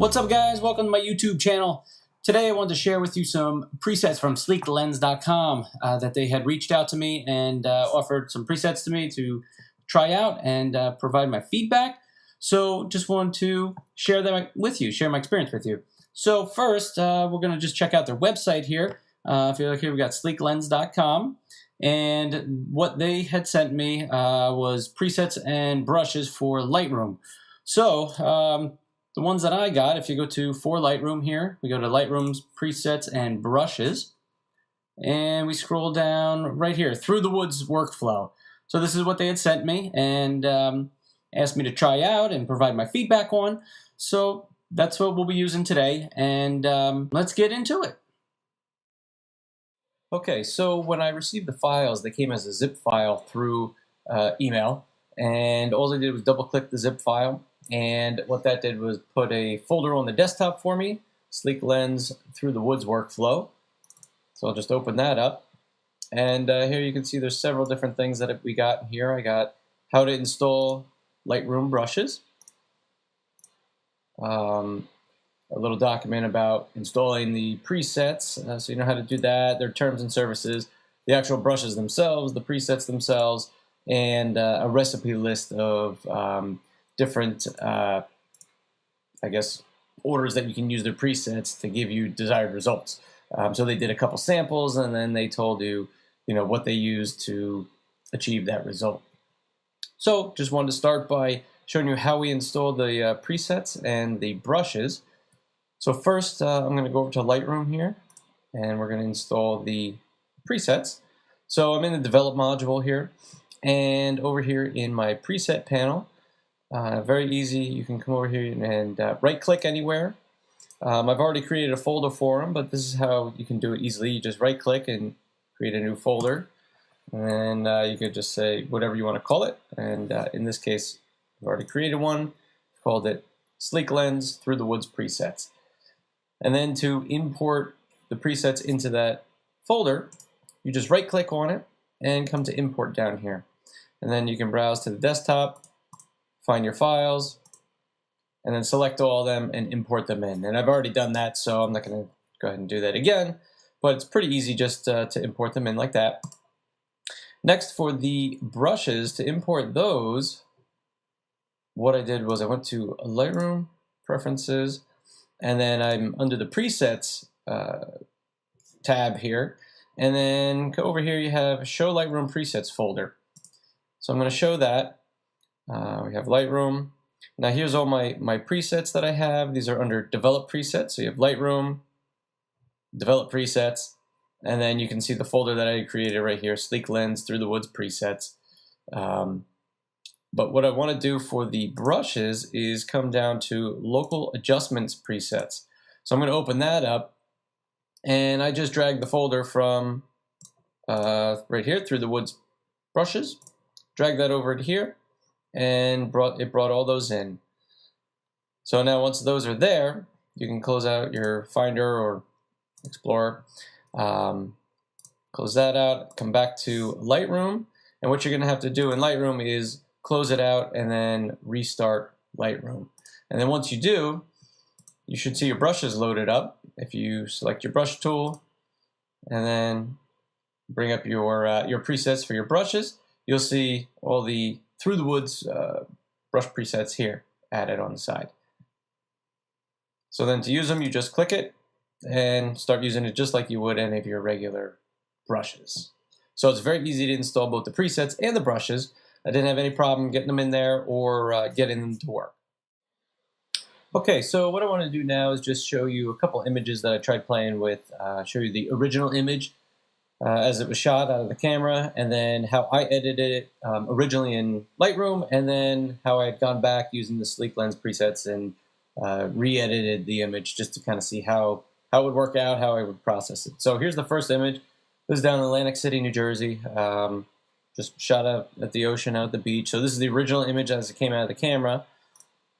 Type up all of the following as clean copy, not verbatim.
What's up, guys? Welcome to my YouTube channel. Today I wanted to share with you some presets from Sleeklens.com that they had reached out to me and offered some presets to me to try out and provide my feedback. So just wanted to share them with you, share my experience with you. So first, we're going to just check out their website here. If you look here, we got Sleeklens.com. And what they had sent me was presets and brushes for Lightroom. So the ones that I got, if you go to For Lightroom here, we go to Lightroom's presets and brushes, and we scroll down right here, Through the Woods workflow. So this is what they had sent me and asked me to try out and provide my feedback on. So that's what we'll be using today, and let's get into it. Okay, so when I received the files, they came as a zip file through email, and all I did was double-click the zip file. And what that did was put a folder on the desktop for me, Sleeklens Through the Woods workflow. So I'll just open that up. And here you can see there's several different things that we got here. I got how to install Lightroom brushes, a little document about installing the presets, so you know how to do that, their terms and services, the actual brushes themselves, the presets themselves, and a recipe list of different, I guess, orders that you can use their presets to give you desired results. So they did a couple samples, and then they told you, what they used to achieve that result. So just wanted to start by showing you how we install the presets and the brushes. So first, I'm going to go over to Lightroom here, and we're going to install the presets. So I'm in the Develop module here, and over here in my preset panel, very easy. You can come over here and right-click anywhere. I've already created a folder for them, but this is how you can do it easily. You just right-click and create a new folder, and you could just say whatever you want to call it. And in this case, I've already created one. Called it Sleeklens Through the Woods presets. And then to import the presets into that folder, you just right-click on it and come to Import down here. And then you can browse to the desktop, find your files, and then select all of them and import them in. And I've already done that, so I'm not going to go ahead and do that again, but it's pretty easy just to import them in like that. Next, for the brushes, to import those, what I did was I went to Lightroom, Preferences, and then I'm under the Presets tab here, and then over here you have Show Lightroom Presets folder. So I'm going to show that. We have Lightroom. Now here's all my presets that I have. These are under Develop Presets. So you have Lightroom, Develop Presets, and then you can see the folder that I created right here, Sleeklens Through the Woods presets. But what I want to do for the brushes is come down to Local Adjustments Presets. So I'm going to open that up, and I just dragged the folder from right here, Through the Woods brushes, drag that over to here, and it brought all those in. So now once those are there, you can close out your Finder or Explorer, close that out, come back to Lightroom, and what you're going to have to do in Lightroom is close it out and then restart Lightroom. And then once you do, you should see your brushes loaded up. If you select your brush tool and then bring up your presets for your brushes, you'll see all the Through the Woods brush presets here added on the side. So then to use them, you just click it and start using it just like you would any of your regular brushes. So it's very easy to install both the presets and the brushes. I didn't have any problem getting them in there or getting them to work. Okay, so what I want to do now is just show you a couple images that I tried playing with, show you the original image as it was shot out of the camera, and then how I edited it originally in Lightroom, and then how I had gone back using the Sleeklens presets and re-edited the image just to kind of see how it would work out, how I would process it. So here's the first image. This is down in Atlantic City, New Jersey, just shot out at the ocean, out at the beach. So this is the original image as it came out of the camera,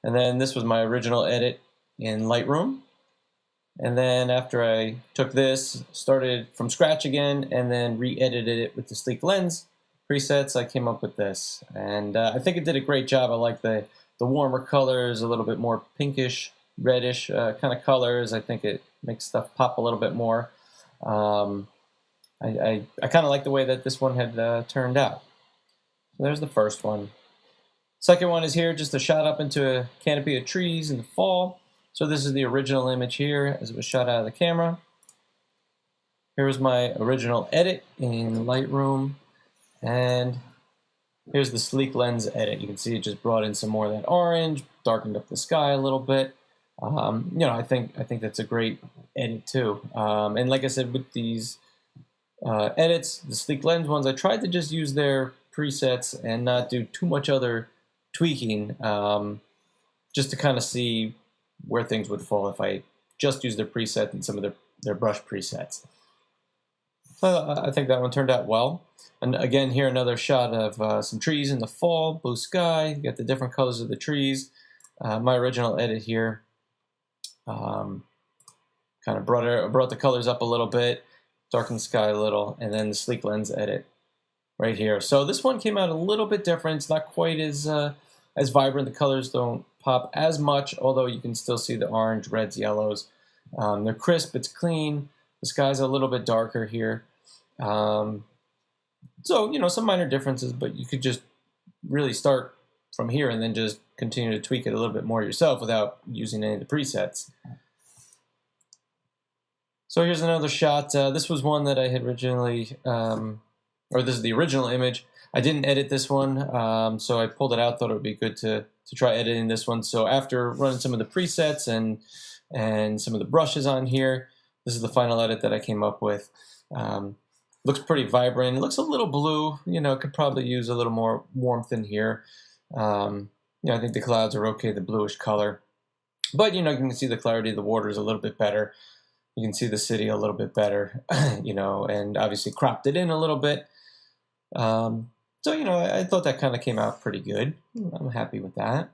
and then this was my original edit in Lightroom. And then after I took this, started from scratch again, and then re-edited it with the Sleeklens presets, I came up with this. And I think it did a great job. I like the warmer colors, a little bit more pinkish reddish kind of colors. I think it makes stuff pop a little bit more. I kind of like the way that this one had turned out. So there's the first one. Second one is here, just a shot up into a canopy of trees in the fall. So this is the original image here as it was shot out of the camera. Here's my original edit in Lightroom. And here's the Sleeklens edit. You can see it just brought in some more of that orange, darkened up the sky a little bit. I think that's a great edit too. And like I said, with these edits, the Sleeklens ones, I tried to just use their presets and not do too much other tweaking, just to kind of see where things would fall if I just used their preset and some of their brush presets. So I think that one turned out well. And again, here another shot of some trees in the fall, blue sky. You got the different colors of the trees. My original edit here kind of brought the colors up a little bit, darkened the sky a little, and then the Sleeklens edit right here. So this one came out a little bit different. It's not quite as vibrant. The colors don't pop as much, although you can still see the orange, reds, yellows. They're crisp. It's clean. The sky's a little bit darker here. So, some minor differences, but you could just really start from here and then just continue to tweak it a little bit more yourself without using any of the presets. So here's another shot. This was one that I had originally, or this is the original image. I didn't edit this one, so I pulled it out, thought it would be good to try editing this one. So after running some of the presets and some of the brushes on here, this is the final edit that I came up with. Looks pretty vibrant. It looks a little blue. Could probably use a little more warmth in here. I think the clouds are okay, the bluish color. But, you can see the clarity of the water is a little bit better. You can see the city a little bit better, and obviously cropped it in a little bit. So, I thought that kind of came out pretty good. I'm happy with that.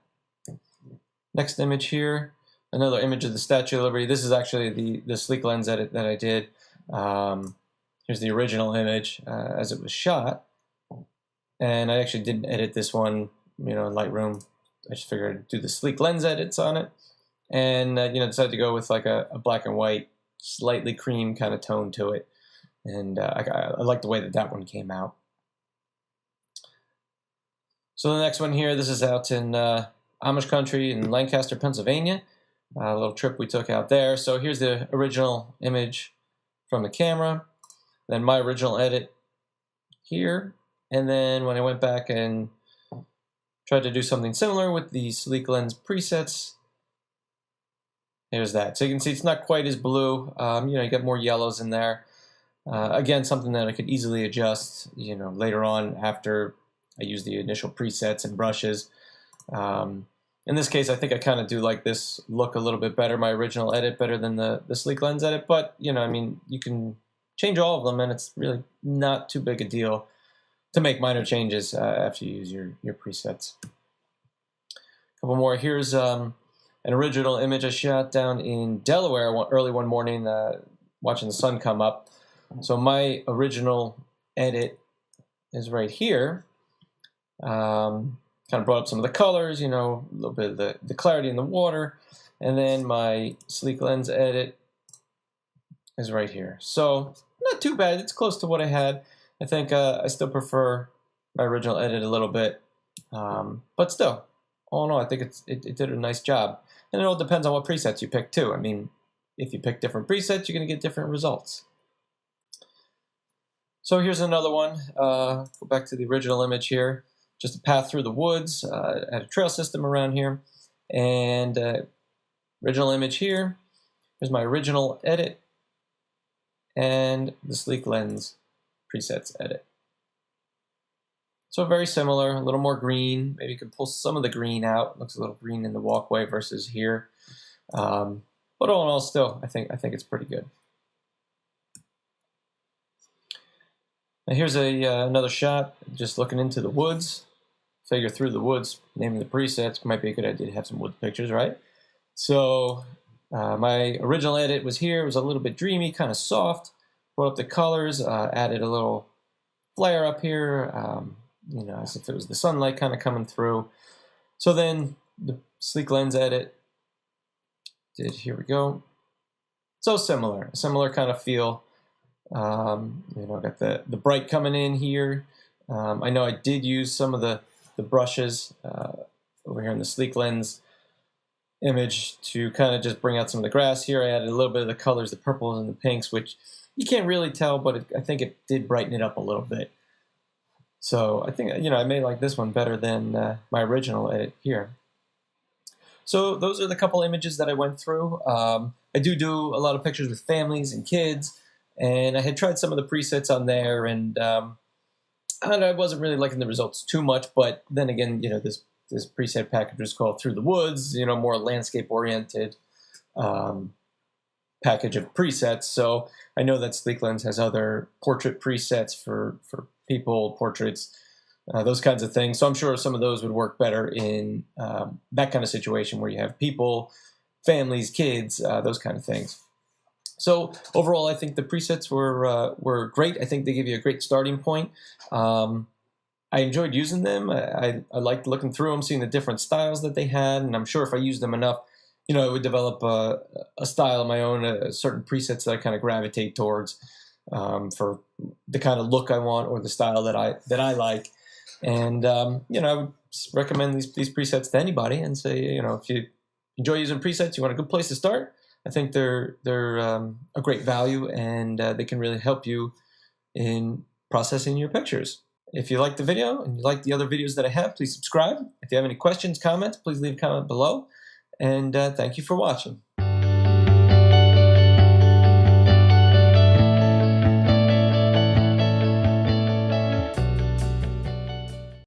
Next image here, another image of the Statue of Liberty. This is actually the Sleeklens edit that I did. Here's the original image as it was shot. And I actually didn't edit this one, in Lightroom. I just figured I'd do the Sleeklens edits on it. And, decided to go with like a black and white, slightly cream kind of tone to it. And I like the way that one came out. So the next one here, this is out in Amish country in Lancaster, Pennsylvania. A little trip we took out there. So here's the original image from the camera. Then my original edit here. And then when I went back and tried to do something similar with the Sleeklens presets, here's that. So you can see it's not quite as blue. You get more yellows in there. Again, something that I could easily adjust, later on after I use the initial presets and brushes. In this case, I think I kind of do like this look a little bit better, my original edit, better than the Sleeklens edit. But, you can change all of them, and it's really not too big a deal to make minor changes after you use your presets. A couple more. Here's an original image I shot down in Delaware early one morning, watching the sun come up. So my original edit is right here. Kind of brought up some of the colors, a little bit of the clarity in the water. And then my Sleeklens edit is right here. So not too bad. It's close to what I had. I think I still prefer my original edit a little bit. But still, all in all, I think it did a nice job. And it all depends on what presets you pick too. If you pick different presets, you're going to get different results. So here's another one. Go back to the original image here. Just a path through the woods. Had a trail system around here. And original image here. Here's my original edit. And the Sleeklens presets edit. So very similar, a little more green. Maybe you can pull some of the green out. It looks a little green in the walkway versus here. But all in all, still, I think it's pretty good. Now here's another shot, just looking into the woods. Figure through the woods, naming the presets might be a good idea to have some wood pictures, right? So my original edit was here. It was a little bit dreamy, kind of soft. Brought up the colors, added a little flare up here, as if it was the sunlight kind of coming through. So then the Sleeklens edit, Here we go. So similar kind of feel. Got the bright coming in here. I know I did use some of the brushes over here in the Sleeklens image to kind of just bring out some of the grass here. I added a little bit of the colors, the purples and the pinks, which you can't really tell, but I think it did brighten it up a little bit. So I think, I may like this one better than my original edit here. So those are the couple images that I went through. I do a lot of pictures with families and kids, and I had tried some of the presets on there, and I wasn't really liking the results too much. But then again, this preset package was called Through the Woods, more landscape-oriented package of presets. So I know that Sleeklens has other portrait presets for people, portraits, those kinds of things. So I'm sure some of those would work better in that kind of situation where you have people, families, kids, those kind of things. So overall, I think the presets were great. I think they give you a great starting point. I enjoyed using them. I liked looking through them, seeing the different styles that they had, and I'm sure if I used them enough, I would develop a style of my own, certain presets that I kind of gravitate towards for the kind of look I want or the style that I like. And I would recommend these presets to anybody and say, if you enjoy using presets, you want a good place to start. I think they're a great value, and they can really help you in processing your pictures. If you like the video and you like the other videos that I have, please subscribe. If you have any questions, comments, please leave a comment below. And thank you for watching.